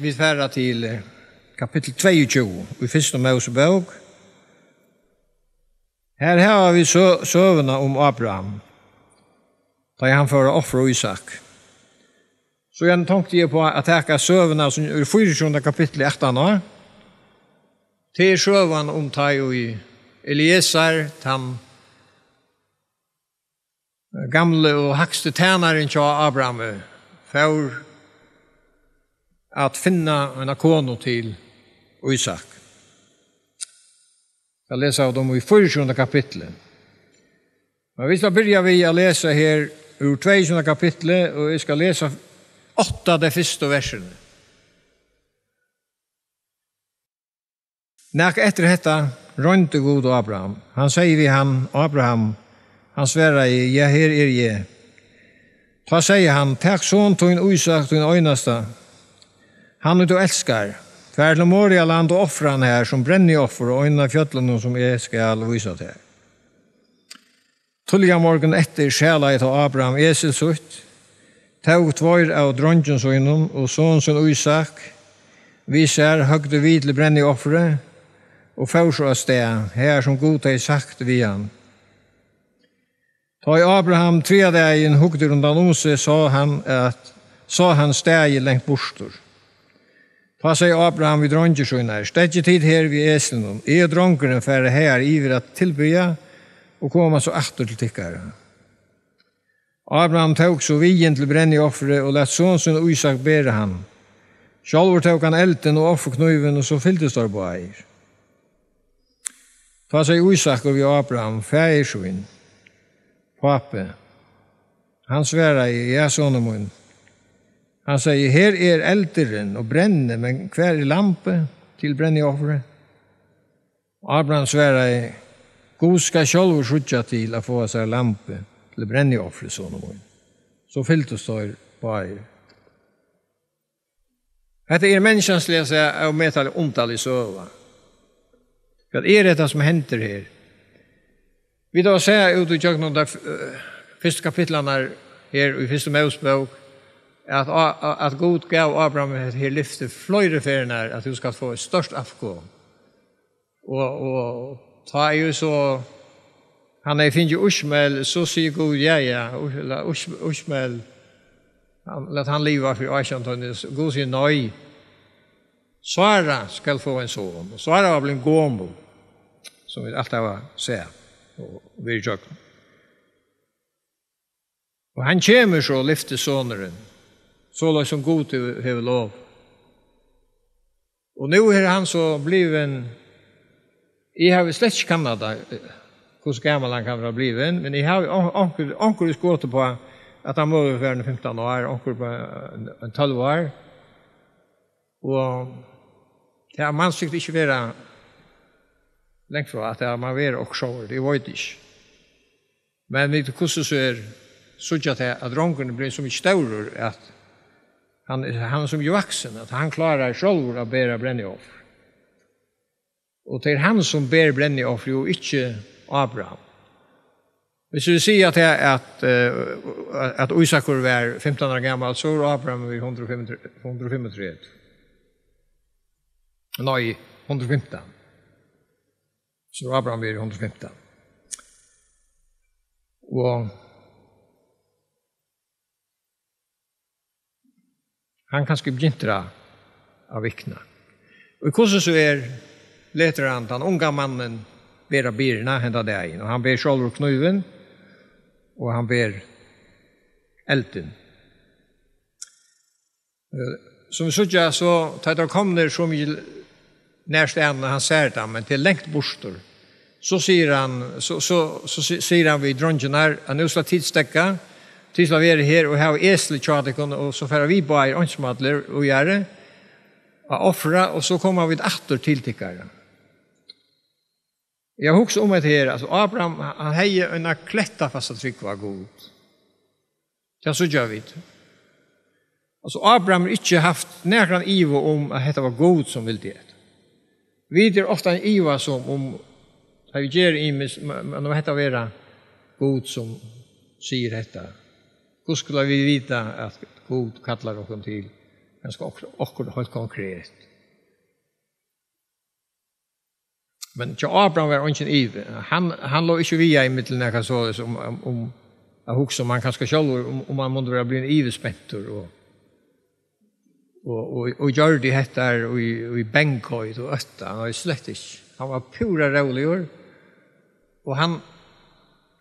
vi färra till kapitel 22 i första Mosebok. Här har vi sövna om Abraham. Där han för offra Isak. Så jag tänkte ju på att täcka sövna som ur 4 kapitel 18 år. Till sövan om taj i Eliezer, han gamle och högste tjänaren till Abraham för att finna en kono till Isak. Jag läser av dem i 4 kapitlet. Men vi ska börja vid att läsa här ur 2 kapitlet och vi ska läsa 8 de första verserna. När efter detta rönte God Abraham. Han säger vid han, Abraham, han svärar i, ja, här är jag. Ta säger han, tack son till Isak, till öjnasta. Han du älskar. Fär till Moria land och offra han här som bränner offer och öjna fjötlen som jag ska visa till. Tulliga morgon efter själa till Abraham eselsutt. Tog tvår av dronjensöjnen och sonsen Isak. Visar högde vid till bränner offre. Och försås det här som God har sagt vid han. Ta i Abraham 3 dagen huggde rundan sig sa han steg längt bostor. Ta sig Abraham vid dronjesöjnar. Stedje tid här vid eslen. Är dronkeren för här iver att tillbya och komma så åter till tickare. Abraham tog så vigen till brännig offre och lät sonsen Isak bära han. Självor tog han elden och offerknuven och så fylldes där på eir. Ta sig Isak och vid Abraham, färgsvinn, pape. Han svärar i, ja, sonemun. Han säger, här är elderen och bränner, men kvar är lampe till brännig offre. Abraham svärar i, God ska själv skjutja till att få sig lampe till brännig offre, sonemun. Så fylldes där på eir. Detta är människans läsa av metal omtal i söva. Vad är det som händer här? Vi då säger ut i tjöknen där första kapitlen här i första Mosebok att God gav Abraham här lyfte flöjre för när att du ska få störst afgå. Och ta ju så han är finns ju Ishmael så säger God ja Ishmael låt han leva för Ashanton God säger nej. Sara ska få en son. Och Sara var blivit gammal. Som vi alltid var säga. Och vi är och han kommer så lyfter soneren. Så långt som God har lov. Och nu är han så bliven. Jag har slett inte kannat hur gammal han kan vara bliven. Men jag har onkel skått på att han må vara 15 år. Onkel på 12 år. Och ja, man tyckte inte vara längt från att man var också, det var inte. Men med kursen så är så att dronken blir så mycket större att han som är vuxen, att han klarar själv att bära bränneoffer. Och det är han som bär bränneoffer och inte Abraham. Hvis vi säger att Isak var 15 år gammal så var Abraham 135. Nej, 115. Så Abraham var 115. Och han kanske begynte av vikna. Och i kursen så letar han den unga mannen bära birna hända dagen. Och han ber själv knuven. Och han ber elden. Som vi såg så tar det kommer så mycket närstående när han säger det, men till längt bostor. Så säger han vid dronjen här, att nu ska tidstäcka, tills vi är här och har esletjatikon, och så får vi bara önsmadler och göra, och offra, och så kommer vi åter till tickare. Jag har också om det här, alltså Abraham, han har en klätta fast att tryck var god. Ja, så gör vi det. Alltså Abraham har inte haft närkan ivo om att det var god som vill det. Vi är ofta en iva som om att vi ger imis, men det heter vara god som säger detta. Hur skulle vi veta att god kallar oss till ganska också helt konkret. Men Abraham var ingen ive. Han låg inte via i mitten när jag sa det om jag huxar man kanske själv om man måste bli en ivespentor och gör det här och i Bengkok och ötta. Han var slett inte. Han var pura rolig och han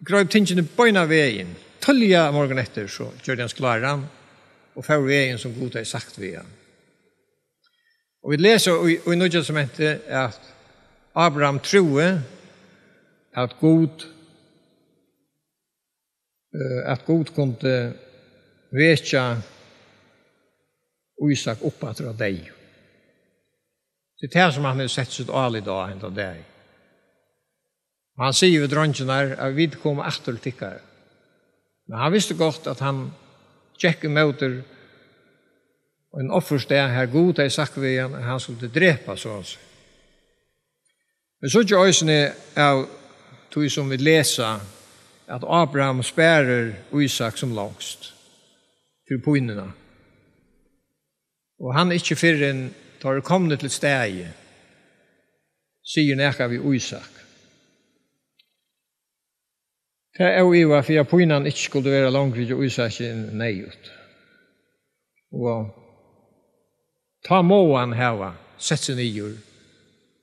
gröp tingene bøyna vägen. Tölja morgon efter så gör han klaran och för vägen som Gud har sagt vid han. Och vi läser i Nya testamentet att Abraham troe att Gud kunde väcka Isak upp att dra dig. Det är det som han har sett sitt all idag ända där. Han säger vid dronjen att vi kommer efter tickare. Men han visste gott att han tjeckade emot en offersteg här god har sagt vid han skulle drepa så. Men så är ösne av tog som vi läsa att Abraham spärrar Isak som långst till poinnerna. Och han inte förrän tar kommit till steg säger näka vid Isak. Det är ju varför jag poinnan inte skulle vara långt och Isak nejut. Och ta måan här sett sig nyer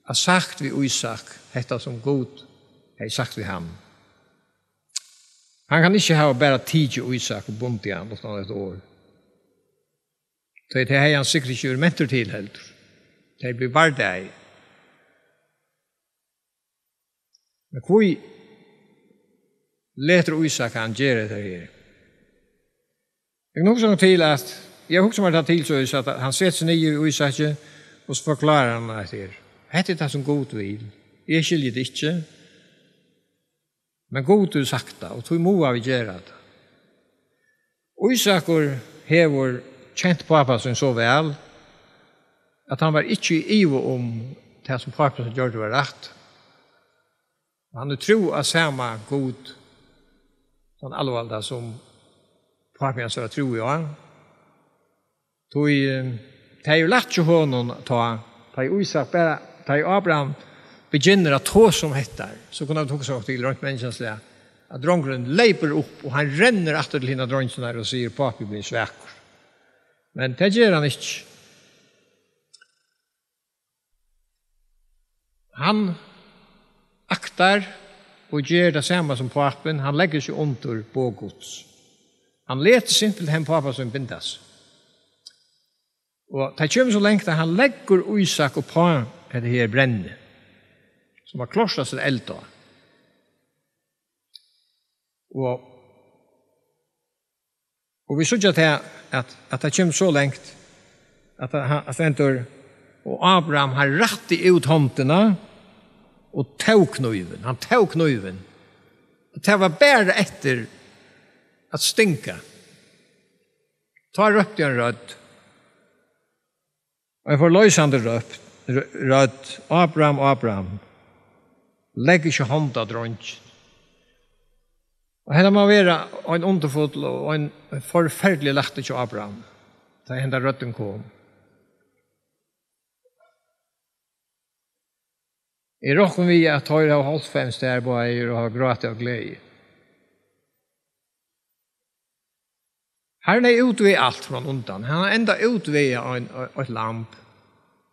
har sagt vid Isak detta som Gud har sagt vid ham. Han kan inte ha bara tid till Isak och bunt i han utan ett år. Det är han säkert inte mentor till helt. Det blir bara det. Men kvui leter Isak han göra det här. Jag nog så till att jag också var till så att han sätter sig ner i Isak och så förklarar han att det är det som Gud vill. Jag skiljer det inte. Men Gud har sagt det och tog må vi göra det. Isak har känt pappa som så väl att han var inte i om det som pappa som gjorde var rätt. Han tror att samma Gud sån allvarliga som pappa så tror jag. Det är ju lätt att honom ta Isak bara ta Abraham begynner att ta som hettar så kunde han också till runt människans att drongen leper upp och han renner efter till hina drongen och säger pappa blir sväckor. Men det gör han inte. Han aktar och gör det samma som pappan. Han lägger sig under på Guds. Han leter simpelt hem pappa som bindas. Och det kommer så länge att han lägger Isak och på det här bränne som har klossat sig eld då. Och vi såg att det kommer så längt att han ständer och Abraham har rätt ut hånderna och tog kniven. Han tog kniven. Och det var bara efter att stinka. Ta röpt i en röd. Och jag får lösande röd. Abraham. Lägg inte hånda dronch. Och här må vara en underfotl och en förfärdelig lachte till Abraham. Da hända rötten kom. I råken vi att höra av halvfems där på er och ha gråt och glädje. Herren är ute vid allt från undan. Han har ända ute vid ett lamp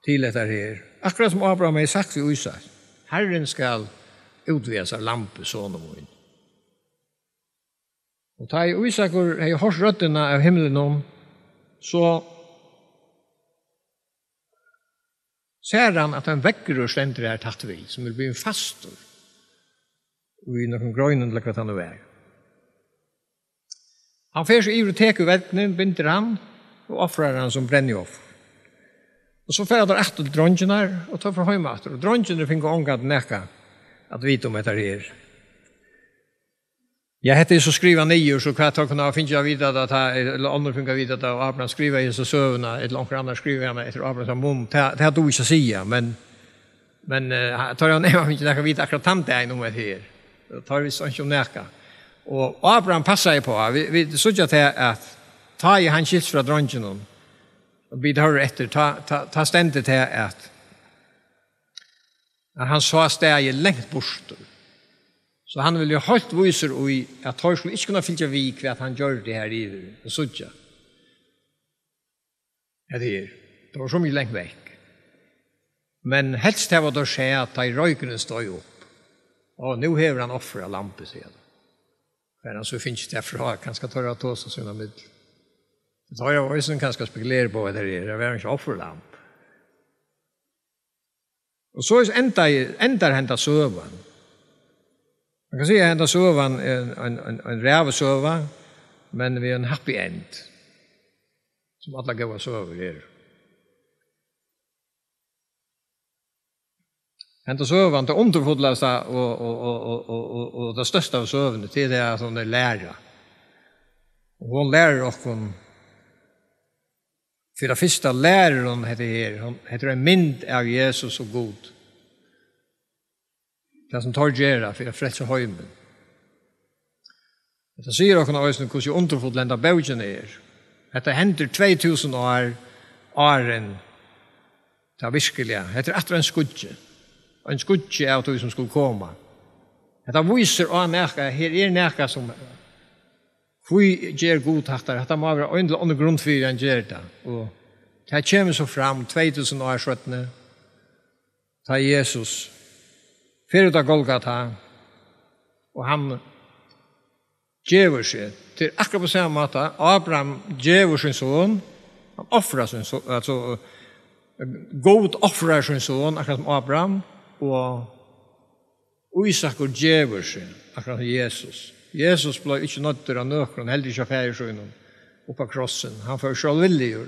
till det här. Akkurat som Abraham har sagt till Isak. Herren ska utvida sig lampe sån och mån. Och ta i Isak och har hört rötterna av himlen om så ser han att han väcker och ständer det här tatt vid som vill bli en fastor och i någon grönen eller vad han är väg. Han får så ivrig tek i verkningen, binder han och offrar han som bränneoffer. Och så får han efter dronjerna och tar för höjmater. Och dronjerna finner ångat näka att vita om det här. Jag hette så skriva nio så kan jag kunna finna vidare att eller andra finna vidare att Abraham skriver i så sövna ett långt annat skriver han efter Abraham mun. Det har du inte säga men tar jag ner inte näka vidare akkurat tant är nog med här. Då tar vi sånt som näka. Och Abraham passar ju på. Vi såg att ta i han skils från dronjen. Og vi tar etter, ta stendet til at han sa steg lengt bort. Så han vil jo holdt viser i at han skulle ikke kunne fylle vi hva han gjør det her i det sudja. Det var så mye lengt vekk. Men helst det var det skje at de røykene stod opp. Og nå hever han offer av lampe, sier han. Men så finnes det fra, kanskje tar jeg tås og sånne middel. Det tar jeg også kanskje spekulere på hva det er. Det var ikke offerlamp. Og så ender hentet søvann. Man kan si at hentet søvann en rævesøva, men vi er en happy end. Som alle gode søver er. Hentet søvann til underfodleste og det største av søvene til det at hun er lærer. Og hun lærer oss for det første lærer hun heter en mynd av Jesus og God. Det som tar gjøre for å frelse høymen. Det sier dere også hvordan underfodlende bøgen er. Dette hender 2000 år til virkelige. Dette er etter en skudje. En skudje av det som skulle komme. Dette viser å nærke, her er nærke som vi gjør god takter. Dette må være øyne under grunnfyrer enn gjør det. Og det kommer så fram 2000 år skjøttene. Ta Jesus fyrir av Golgata. Og han gjør seg til akkurat på samme måte. Abraham gjør sin son. Han offrer sin son. Altså, god offrer sin son, akkurat som Abraham. Og Isak og gjør seg, akkurat som Jesus. Jesus ble ikke nødt til å nøkre, han heldig ikke ferdig sønnen oppe av krossen. Han får selv vilje.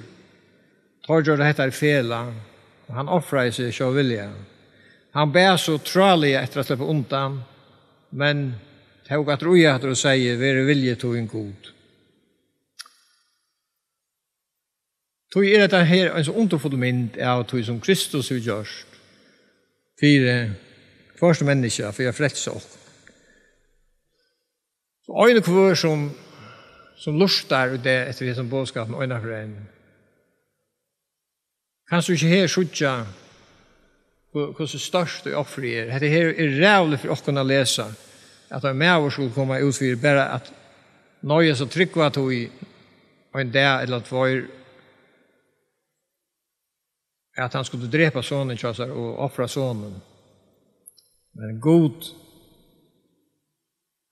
Tar gjør det dette fela, og han offrer seg selv vilje. Han ber så tralig etter å slippe undan, men tog at roja etter å si, være vilje til en god. Tog er dette her en så underfull mynd av tog som Kristus har gjort. For første mennesker, for jeg frelser oss. Så øyne kvar som lustar det etter det som bådskapen øyne for en. Kanskje ikke her skjutja hvordan størst det offrer er. Dette her er rævlig for oss å lese. At en med oss skulle komme ut for bare at nøye så tryggva tog i en dag eller två at han skulle drepa sonen og offra sonen. Men god,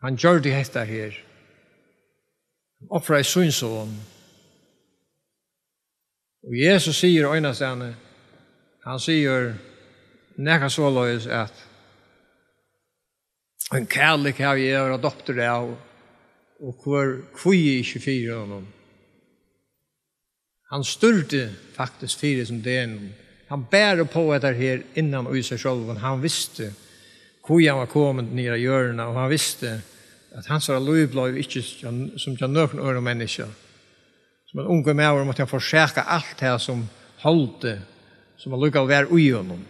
han gjør det hette her. Han offra i sin son. Og Jesus sier øynestene, han sier nekka såløys at en kærlig har jeg og adopter av og hvor jeg ikke fyrer honom. Han styrte faktisk fyre som det er. Han bærer på etter her innan og i seg selv. Han visste hvor han var kommet ned av hjørnet, og han visste at hans liv ble ikke som til nøkken øre mennesker. Som en unge med måtte han forsøke alt det som holdt det, som han lukket å være ui honom.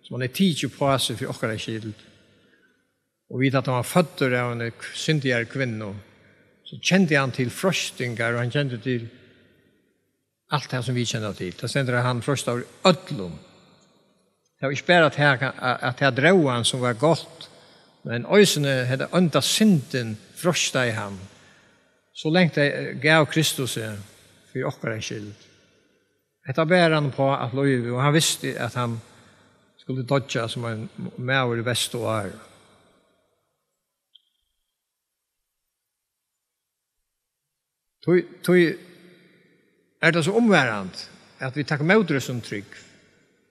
Som han tidlig på seg for okkara skild. Og vidt at han var født av en syndigere kvinne, så kjente han til frøstinger, og han kjente til allt det som vi känner till. Det stender han först av ödlom. Det var ikke bare at jeg drog han som var godt, men øysene hadde ønta synden frøsta i ham. Så lenge det gav Kristus for okkara skyld. Dette ber han på at løyve, og han visste at han skulle dodja som en maur i vest og år. Tog det så omværende at vi takker med det som trygg.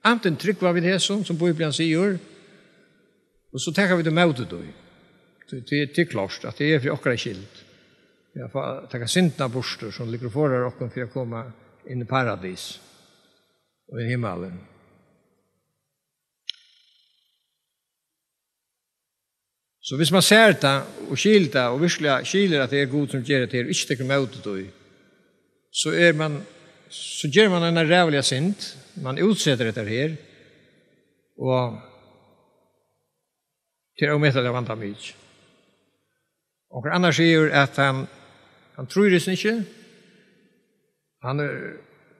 Anten trygg var vi det som Bibelen sier, og så takker vi det med det. Det er klart at det er for okkara skilt. Jeg får takke sintna borster som ligger foran okken for å komme inn i paradis og i himmelen. Så hvis man ser det og skiler det, og virkelig skiler at det er god som gjør det til, og ikke takker med det, så gjør man en rævlig sint, man utsetter dette her, og til å møte det vant av mye. Og annars sier at han tror det ikke, han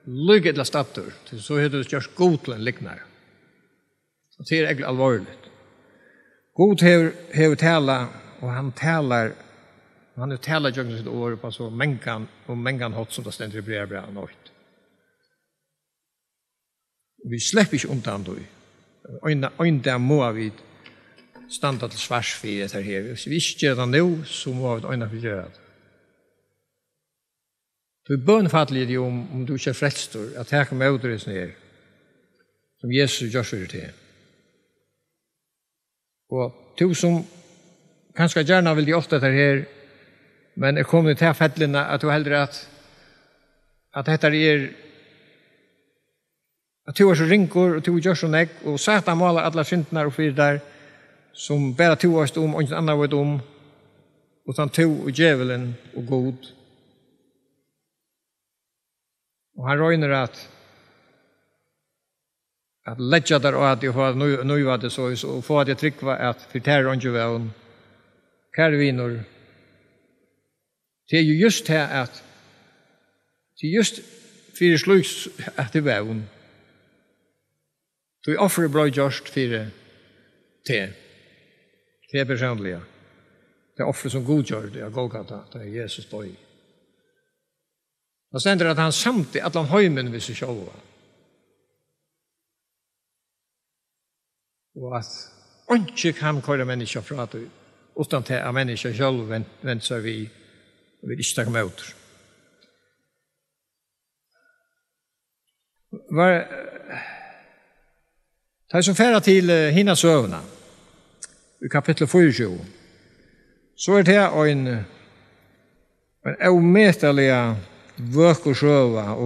lykke til statur, så har du gjort god til en liknare. Så det er egentlig alvorligt. God har tala, og han talar jøgnet sitt år på så mengan hot som det stender i brevbrevet nåt. Vi slipper ikke undan då. Øynda må vi standa til svars for det her. Hvis vi ikke gjør det nå, så må vi øynda for gjøre det. Du er bønfattelig om du ikke er frelstor, at her kommer ut her, som Jesus gjør for det. Og du som kanskje gjerne vil de ofte det her, men kommet til fettlene at du heldur at dette at du er så rinkor og du gjør så nekk, og Satan måler alle syndene og fyrir der, som bare to varst og ikke annet vet utan to og djevelen og god. Og han røyner at ledja der og at jeg får nøyva det så, og få at jeg trykker at for terror ikke vel, kære viner, det er jo just her at det er just for sluks at det var hun. Du offrer bra gjørst for det. Det er personlige. Det er offret som godgjør det er Golgata, det er Jesus døy. Og stender at han samt i alle høymen ved seg selv. Og at ikke kan køre mennesker fra det, utan til at mennesker selv venter seg vi, og vil ikke takke med ut. Det er som færre til hina søvna, i kapittel 24, så er det en avmetelig vøk og sjøva, og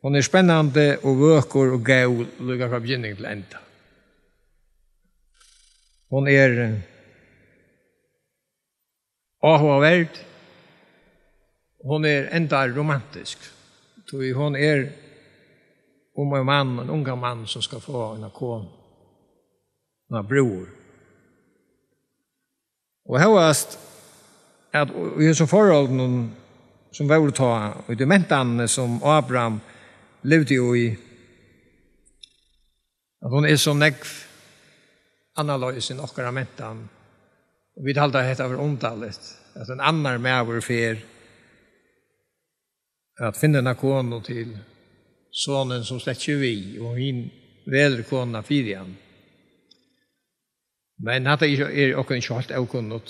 hun er spennende og vøker og gav lukket fra begynning til enda. Hun er avhåverd, hun er enda romantisk, hun er om en mann, en unga mann som skal få en kone, en bror. Og høyest at vi har så forhold som vi vil ta, og de mentene som Abraham levde jo i, at hun er så nekv annerledes enn okkara mentene. Og vi talte dette var omtalet, at en annar med vår fer, at finne en kone til sonen som slett ikke vi, og hin veler kona fire han. Men dette er også ikke helt avkunnet.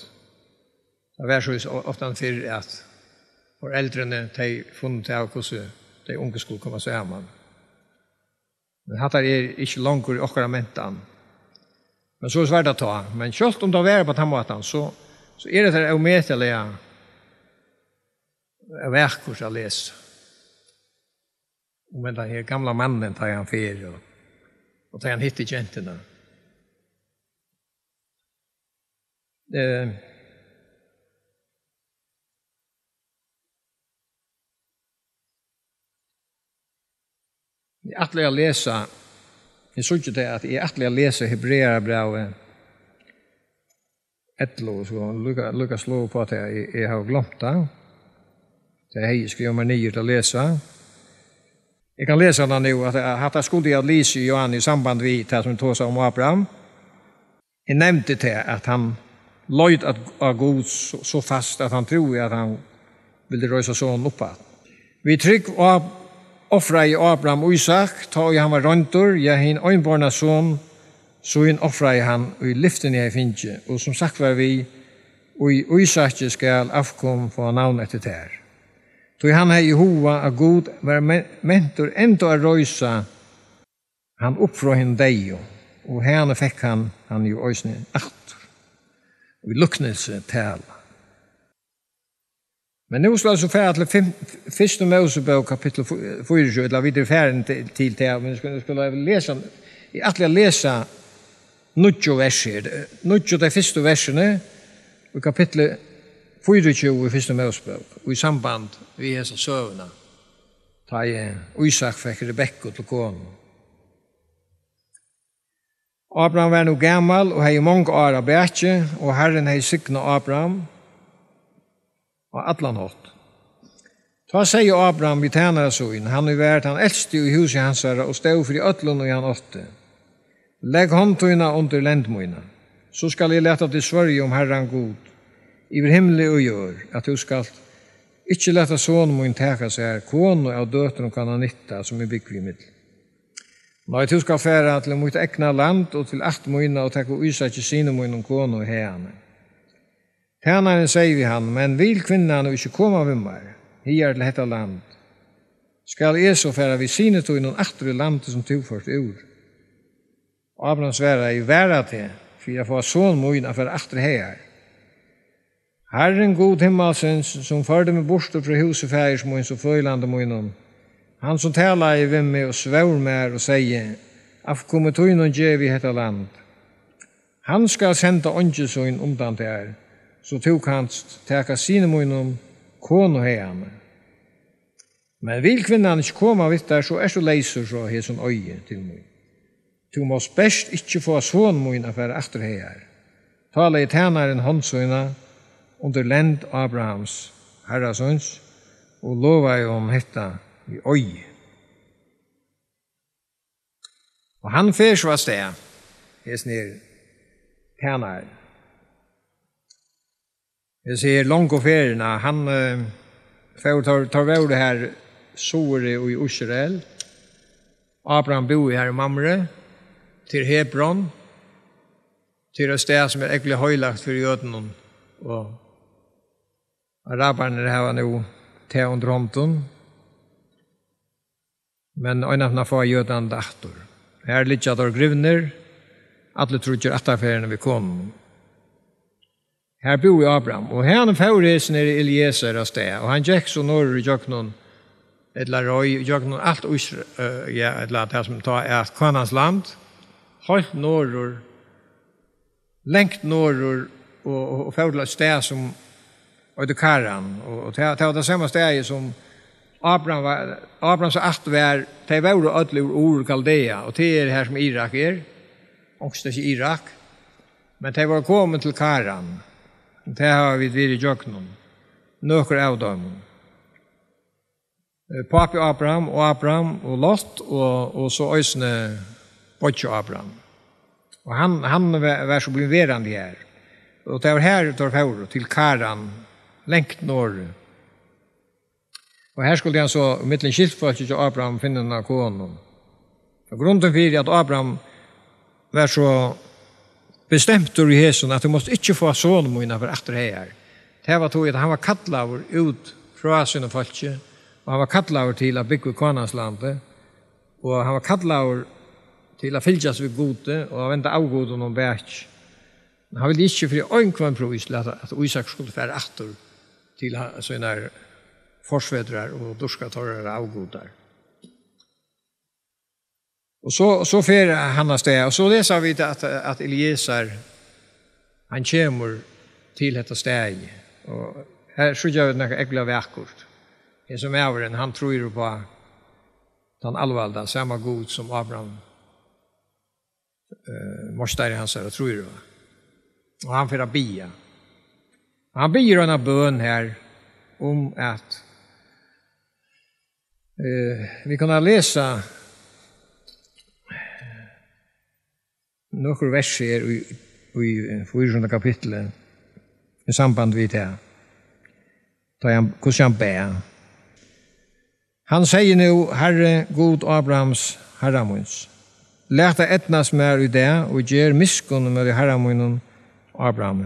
Det var så ofte for at foreldrene har funnet av hvordan de unge skulle komme sammen. Men dette er ikke langt i okkara mentan. Men så er det svært å ta. Men selv om det var på den måten, så er det avmetelige verkurs å lese. Men den her gamla mannen tar han fer og tar han hit i jentene. Jeg er attelig å lese, jeg så ikke det at jeg er attelig å lese Hebreerbrevet 11, så lukka slå på at jeg har glemt det. Det er jeg skriver meg nye til å lese. Jeg kan lese det nå, at jeg skulle ha lyst i Johan i samband med det som tog seg om Abraham. Jeg nevnte til at han løyd av Gud så fast at han tror at han ville røyse sånn oppa. Vi trygg offra i Abraham og Isak, ta i han var røntor, ja hin øynborna sånn, så hin offra i han og i lyften jeg finnes. Og som sagt var vi, og i Isak skal avkom få navn etter ter. Så han har Jehova av Gud var mentor enda å røysa han opp fra henne deg, og henne fikk han jo øysene atter. Og vi luknelse tala. Men nu skal jeg så fære til første Mosebok kapittel 24, eller videre færen til det, men jeg skulle lese, jeg atler lese nødjo verser, nødjo de første versene, i kapittel 24 i første Mosebok, og i samband vi hese søvna, da Isak fikk Rebekka til kånen. Abraham var nå gammal og hei mange år av bætje, og Herren hei sykna Abraham og atlan hatt. Ta sier Abraham vid tjänare sån, han är värt han äldste i huset hans herre och stod för i ötlun och han åtte. Lägg håndtöjna under ländmöjna, så skall jag leta till Sverige om Herran god, iver himle og gjør, at du skal ikke leta sånn må teka seg her, kone av døteren kan ha nytta som bygg i middel. Nei, du skal fære til mot ekna land og til 8 måneder og teka uisa ikke sine måneder kone og heane. Tjeneren sier vi han, men vil kvinnan ikke komme ved meg, hier til dette land, skal jeg så fære vi sine tog noen 8 landet som tilført ur. Abraham svære i væra til, for jeg får sånn måneder for 8 her. Herren god himmelsens, som førde meg bort fra huset fægersmån og fløylande månen, han som talar i vem med og svær med og sier, af kommer tog noen djev i dette land. Han skal sende ångesøyn undan til her, så tog kanst teka sine månen kone og heane. Men vil kvinnan ikke komme vidt der, så så leiser så he som øye til mån. Du må best ikke få sånn månen for etter her. Tala i tænaren håndsøyna, under lend Abrahams herrasøns, og lova jo om hetta i øye. Og han fyrs var sted, hes nir tænar. Jeg sier langt og ferierna, han tar vei det her Sore og i Israel. Abraham bor her i Mamre, til Hebron, til et sted som egentlig høylagt for jøden, og arabarna har nu te under hånden, men øynene får jøden dator. Her ligger der grivner, alle trodde at affærene vi kom. Her bor Abraham, og her er favorisen i Eliezer av sted, og han gikk så når i jøkken eller røy, jøkken alt ja, eller det som tar et Kanans land, høyt norr, lengt norr, og favorlet sted som og det Karan, og det var det samme stedet som Abrahams akt var, det var jo ødelig ord Kaldea, og det her som Irak også det ikke Irak, men det var kommet til Karan, det har vi vært i jøkkenen, nøkker av dem. Papi Abraham og Lot, og så øsne Botjo Abraham. Og han var så blitt verande her. Og det var her tar for til Karan, lengt norr. Og her skulle han så mittlen skiltfolk til Abraham finne denne konen. Og grunnen for at Abraham var så bestemt i hesen at du måtte ikke få sånne mine for etter her. Det var tog at han var kattlaver ut fra sine folke, og han var kattlaver til å bygge Kanaslandet, og han var kattlaver til å fylke seg gode, og vente avgode noen bæk. Men han ville ikke for øynkvann provis at Isak skulle være etter til sine forsvedrer og dorskatører avgoder. Og så fer han av sted, og så leser vi at Eliezer, han kommer til dette steg, og her synes jeg noe ekkelig vekkort. Det som er han tror på den allvalda, samme god som Abraham, morsdag hans her, tror jeg. Og han får bia. Han bier en bøn her om at vi kan lese noen verser i 4. kapitlet i samband med det. Hvordan han ber. Han sier nå, Herre god Abrahams herramunds, leta etnas mer i det, og gjør miskunn med de herramunnen Abraham.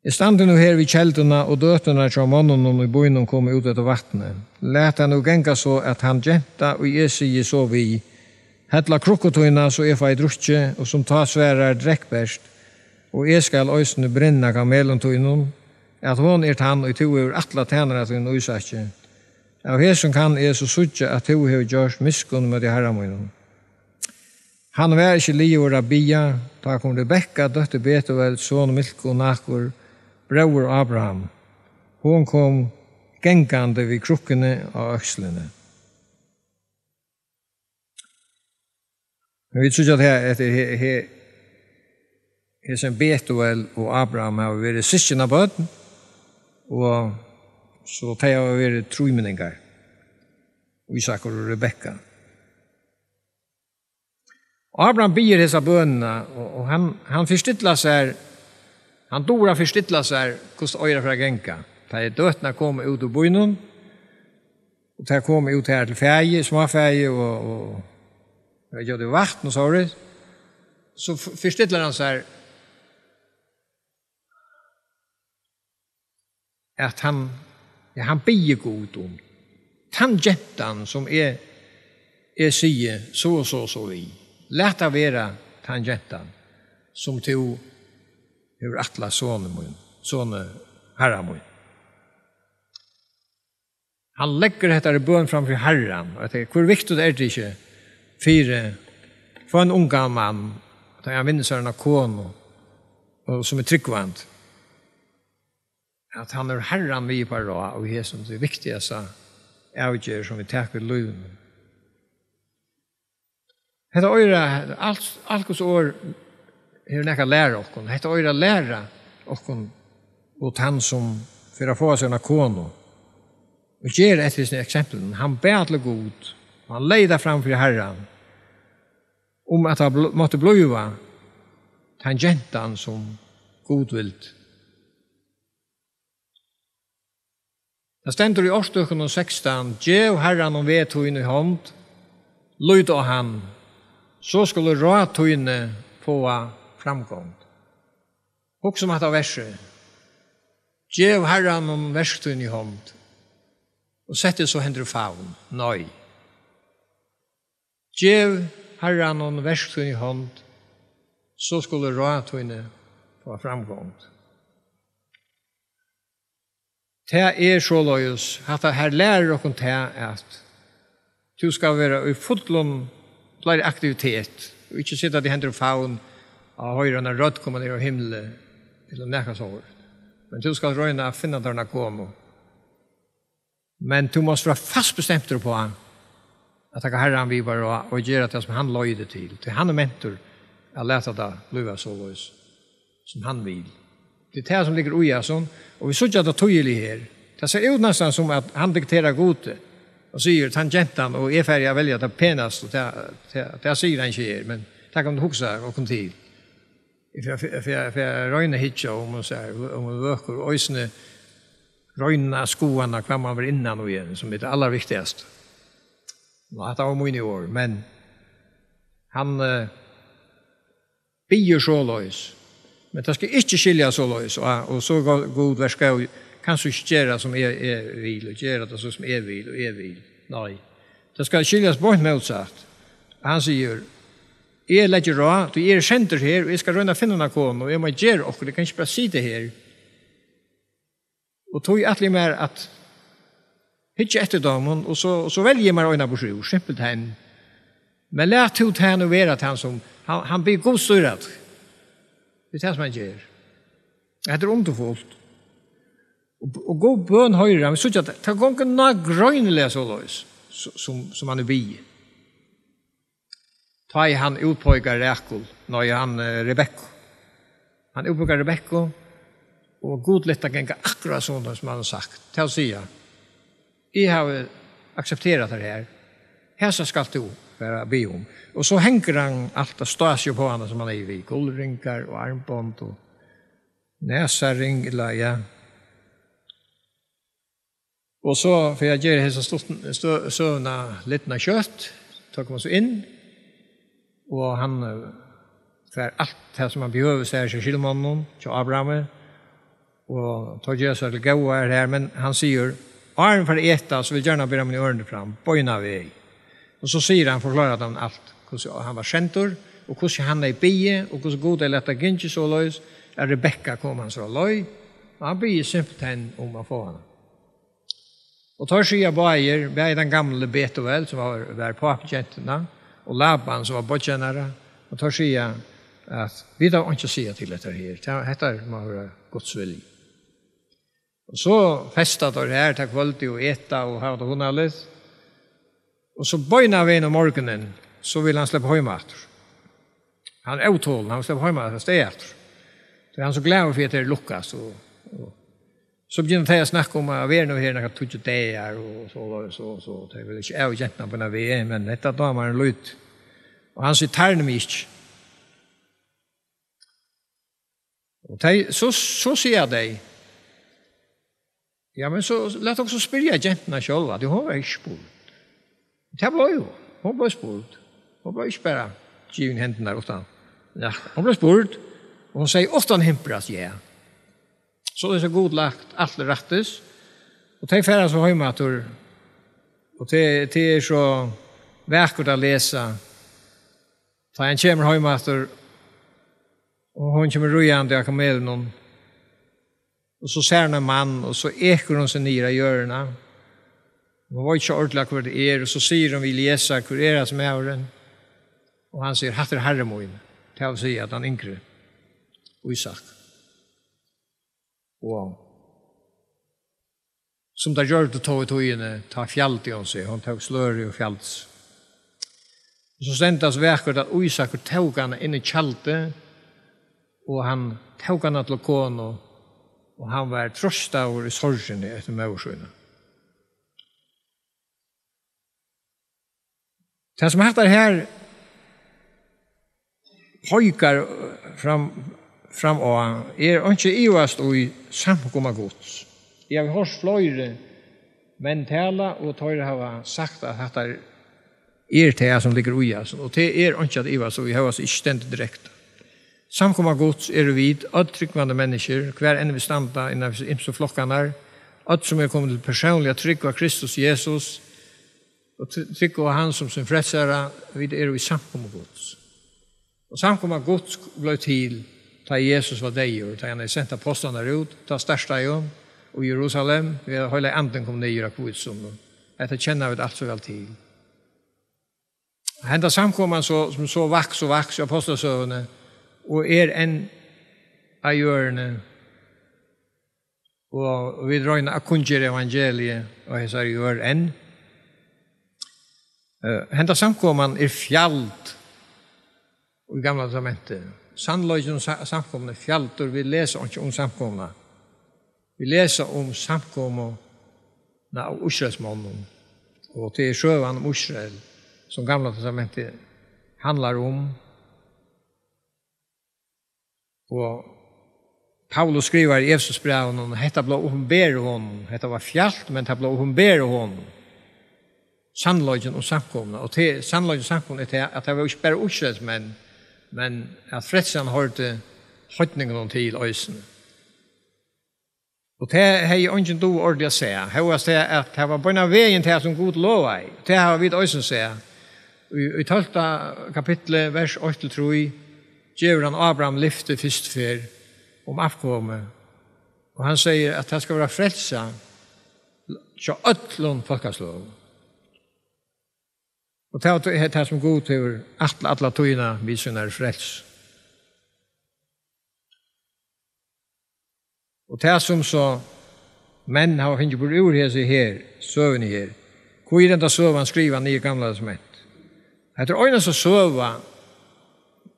Jeg stande nå her vid kjeldene, og døtene fra mannen i bøynen kom ut etter vattnet. Leta nå genga så at han gjenta, og jeg sier så vi, hettla krokkotøyna så jeg får i drutje, og som tar sværer drekkbærst, og jeg skal øysene brenna kamelentøynen, at hon tann, og to er atla tænere til en uysakje. Av hesen kan jeg så sutje at to har gjort miskunn med de herramunnen. Han var ikke livet av bia, da kom Rebekka, døtte Betuel, son Milko, Nakor, bror Abraham. Hon kom gengande vid krukkene og økslene. Men vi tror at her som Betuel og Abraham har vært syskjene bøten, og så tar jag över trojmeningar. Isak och Rebecka. Och Abraham ber dessa bönerna och han förstittlar sig, han dora förstittlar sig kost öra för att gänka. Ta dötna kom ut ur bönen och ta kom ut här till färje, småfärje och jag gör det vatten och så det. Så förstittlar han sig att han ber god om tangentan som är sige så vi. Lätta vara tangentan som to hur attla sonen herra mun. Han lägger detta i bön framför herran. Och jag tänker, hur viktigt är det inte för en unga man att han vinner en kon och som är tryggvant. Att han är herran vi på rå och är som det viktigaste avgör som vi tar vid löven. Detta öra, allt år hur näka lära oss. Detta öra lära oss åt han som för att få sig en kono. Och ger ett sina exempel. Han ber till god. Han leder framför herran. Om att han måtte blöva tangentan som god vilt. Det ständer i årstöken och 16. Gev herran om vedtojen i hånd. Lyd av han. Så skulle rådtojen få framgång. Också om att ha verset. Gev herran om verstojen i hånd. Og sette så hender favn, nøy. Gjev herran og verktøy i hånd, så skulle rådtøyne få framgång. Det så løyes, at her lærer dere til at du skal være i fotlen flere aktivitet, og ikke sitte at de hender favn av høyrene rødt kommer ned av himmelen, eller nækast over. Men du skal røyne å finne derne komme. Men du måste vara fast bestämd på att ta herran vi bara och göra det som han löjde till. Till han är mentor att läsa det luva så lös som han vill. Det är det som ligger i oss. Och vi såg att det tydligt här. Det ser ut nästan som att han dikterar gode och säger tangentan och är färdig att välja det penast. Och det säger han inte är. Men det kan du huxa och kom till. För jag röjner hitcha om man vöker och ösne röjna skoarna kvar man var innan och igen, som är det allra viktigaste. Och att det var många år, men han bier så lös. Men det ska inte skilja så lös, och så god verska och kanske inte göra som är vil, och göra det så som är vil och är vil. Nej. Det ska skiljas bort motsatt. Han säger, jag lägger rå, du är center här, och jag ska röna finna kon, och jag måste göra och det kan inte bara sitta här. Och tog alltid mer att hitcha efter dem och så väljer man öna på sjö simpelt han. Men lät ut han och vara att han som han blir god styrad. Det är det som han gör. Det är underfullt. Och gå bön höra, men så att ta gången några grönliga så lös som han är bi. Ta i han utpojkar Räkul, när han Rebecka. Han utpojkar Rebecka. Og god lett at genga akkurat sånn som han har sagt. Til å si, jeg har aksepterat det her. Her så skal du være be om. Og så henger han alt og stasjer på han som han er i. Gullringar og armbånd og næsarring, eller ja. Og så, for jeg gjør hese søvna litt av kjøtt, tok man så inn, og han får alt det som han behøver seg til skilmannen, til Abraham, og tar Jesus til gode her, men han sier, Arn for eta, så vil gjerne be dem i ørene fram, bøyna vei. Og så sier han, forklarer han alt, hvordan han var kjentor, og hvordan han er i bie, og hvordan god er lett av gynnsi så løys, Rebecka kom han så løy, og han blir simpelthen om å få han. Og tar skia bæger, den gamle Betuel, som var papkjentene, og Laban, som var bodkjennere, og tar skia at vi da ikke sier til dette her, dette må være godsvillig. Og så festet det her til kvalitet og eta og ha det hundalet. Og så bøyna vi inn om morgenen, så vil han slippe høymat. Han er utålen, han vil slippe høymat, det er etter. Så han er så glad for at det er lukkast. Så begynner jeg å snakke om at vi er noe her når jeg tog til det her, og så. Det vil ikke jeg og jentene på når vi er, men dette da var en lyd. Og han sier tærne mig ikke. Og så sier jeg deg, ja, men så lett også spørre jentene selv, at hun var ikke spurt. Det ble jo, hun ble spurt. Hun ble ikke bare givet hendene der utan. Ja, hun ble spurt, og hun sier utan himpras, ja. Så det er så god lagt, alt er rettes. Og det er ferdig så høymater, og det er så vekkert å lese. Da han kommer høymater, og hun kommer røyende av kamelen, og så ser han en mann, og så eker hun seg nere i hjørnet. Hun var ikke ordentlig hva det er, og så sier hun, vi leser, hvor er det som er den? Og han sier, hatt er herremoen, til å si at han yngre, Isak. Og som det gjør det tog i togene, ta fjalt i oss, hun tok sløri og fjalts. Og så stendas vekkert at Isak tog han inn i kjaltet, og han tog han til kån, og han var trøst av i sorgen etter møversøyene. Det som heter her, høykar fram og ikke ivast og i samkomma gods. Jeg har hørt flere menn tala, og tøyre har sagt at dette er det som ligger ui, og det er ikke at ivast, og vi har ikke stendt direkte. Samkomma gods er vid, tryggvande mennesker, hver enn vi standa innan imse flokkene, som er kommet til personlig å trygge av Kristus Jesus, og trygge av han som sin frelsere, vi er i samkomma gods. Og samkomma gods ble til da Jesus var deg, og da han hadde sendt apostlene ut, da største jeg og Jerusalem, vi hadde hele anden kom ned av kvitsom, og dette kjenner vi alt så vel til. Henda samkomman som så vaks i apostelsøvene, og en av hjørne, og vi drøyner akkunger evangeliet, og jeg sier gjør en. Henda samkomman fjalt, og i gamla testamentet. Sannløyden om samkomne fjalt, og vi leser ikke om samkomne. Vi leser om samkomne av Israelsmånen, og til sjøvann om Israel, som gamla testamentet handlar om. Og Paulus skriver i Efesosbrevet, hetta ble åpenbære hånden, hetta var fjalt, men det ble åpenbære hånden. Sannløyden om samkomne, og til sannløyden om samkomne er at det var ikke bare Israelsmenn, men at fredsen hørte høytningen til øysen. Og det har jeg ikke noe ordentlig å se. Det var at det var bare veien til som god lov er. Det har vi øysen se. I 12. kapitlet, vers 8-3, gjør han Abraham lyfte først for om avkommet. Og han sier at det skal være frelsen til øtlån folkeslov. Og det er det som god til alle togene vi synes frels. Og det som så menn har finnet på ord her, søvende her, hvor er den søvende skriver han i gamle testament? Det er øyne som søver.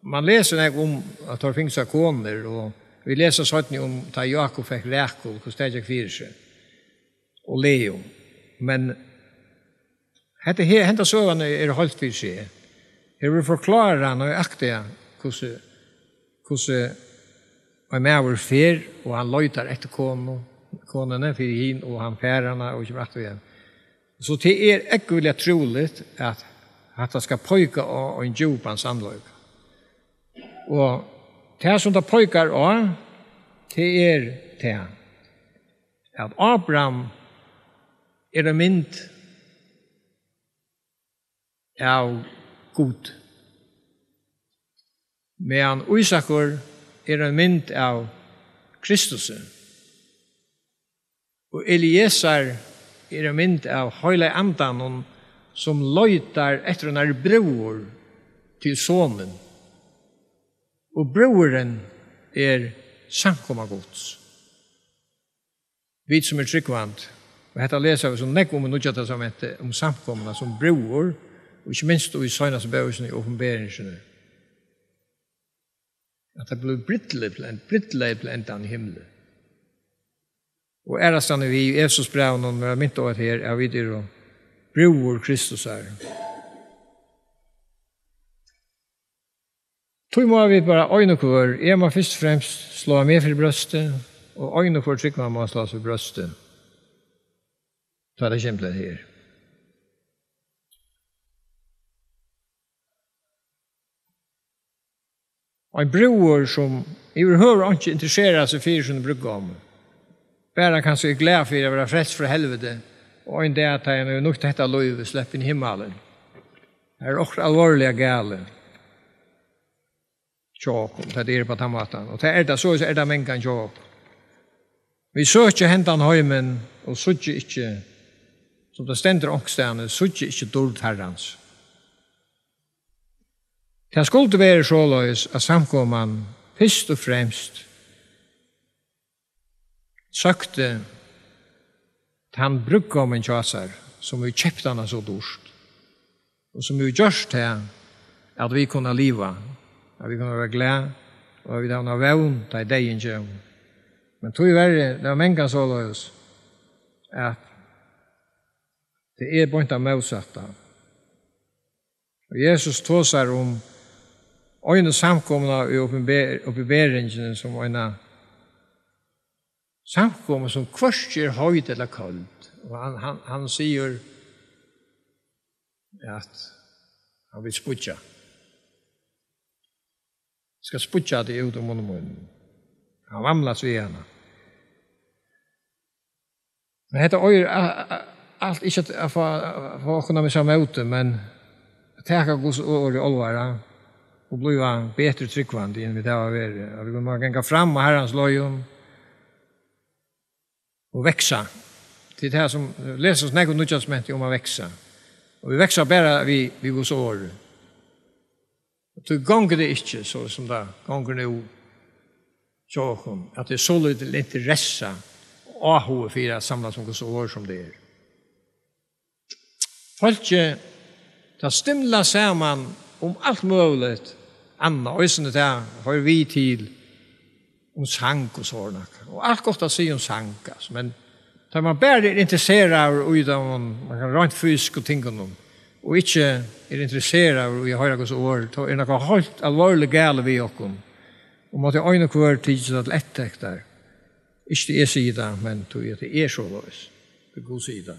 Man leser om at det finnes av koner, og vi leser sånn om da Jakob fikk Rekol, hvordan det gikk fyrir seg, og Leo. Men henta søvende er holdt fyrir seg. Her vil forklare han og akte hvordan en maver fyr, og han løyter etter konene for hin, og han færerne, og ikke rett og igjen. Så det er ikke veldig trolig at det skal pøyke og en djupans anløyke. Og det som det pøyker også, det er det at Abraham er en mynd av god. Men Isakur er en mynd av Kristus. Og Eliezer er en mynd av høyle andan som løytar etter en bror til sonen. Og broren er samkomma gods. Vi som er tryggvand. Og dette leser vi som nekk om Nødja testamentet om samkomna som bror, og ikke minst i søgnas bøysen i åpenberingsene. At det blir brittelig plent i himmelen. Og ærastan vi i Efesos brev, når vi har mynt av her, er vi der og bror Kristus er. Tog må vi bare øyne kvar, jeg må først og fremst slå meg for brøstet, og øyne kvar trykker man må slå for brøstet. Så er det kjempelig her. Og en bror som i overhøver ikke interesserer seg for som det bruker om. Bare kan så glede for å være frelst fra helvete, og en dag at han er nok til dette løyve slipper inn i himmelen. Det er også alvorlige gale. Tjåk, det er på tamaten. Og det så er det mengen tjåk. Vi søker hentan høymen, og søker ikke, som det stender ångstene, søker ikke dårlig herrens. Det skulle være så løs at samkomman først og fremst søkte til han brukket om en kjasar som vi kjøpte han så dårst og som vi gjørst til at vi kunne leva, at vi kunne være glad og at vi kunne være vevn til deg ikke. Men tog verre, det var mengen så løs at det er på en av motsatta. Og Jesus tåsar om øyne samkomna i oppenberingen som øyne samkomna som kvarskjer høyt eller kallt. Og han sier at han vil sputja. Skal sputja det ut av munnen. Han vamlas ved henne. Men dette øyre alt ikke at få åkna med samme ute, men teka gos år i olvara og bliva bedre tryggvandi enn vi det var vært. Vi må ganga fram og herrans løyum og veksa. Det det som leser oss nek og nødjansment om å veksa. Og vi veksa bare vi gos år. Og så gonger det ikke så som det gonger nå tjåkon, at det er så litt interesse og ahove for å samla som gos år som det er. Folke, det stimla saman om alt mulig anna, og sånn det har vi til om sang og sånne. Og alt godt å si om sang, men da man bare er interesseret av man kan rent fysisk og ting om, og ikke er interesseret av å høre hos år, så er noe helt alvorlig gale vi okkom. Og måtte øyne hver tid til ettek der. Ikke til sida, men til det så løs. Det god sida.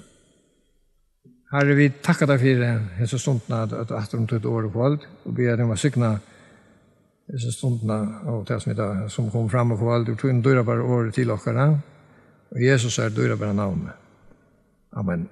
Herre, vi takkar deg for disse stundene at du etter om til et år og kveld, og ber deg om å sykne disse stundene og det som kom fram og kveld. Du tog en døra bare året til dere, og Jesus er døra bare navnet. Amen.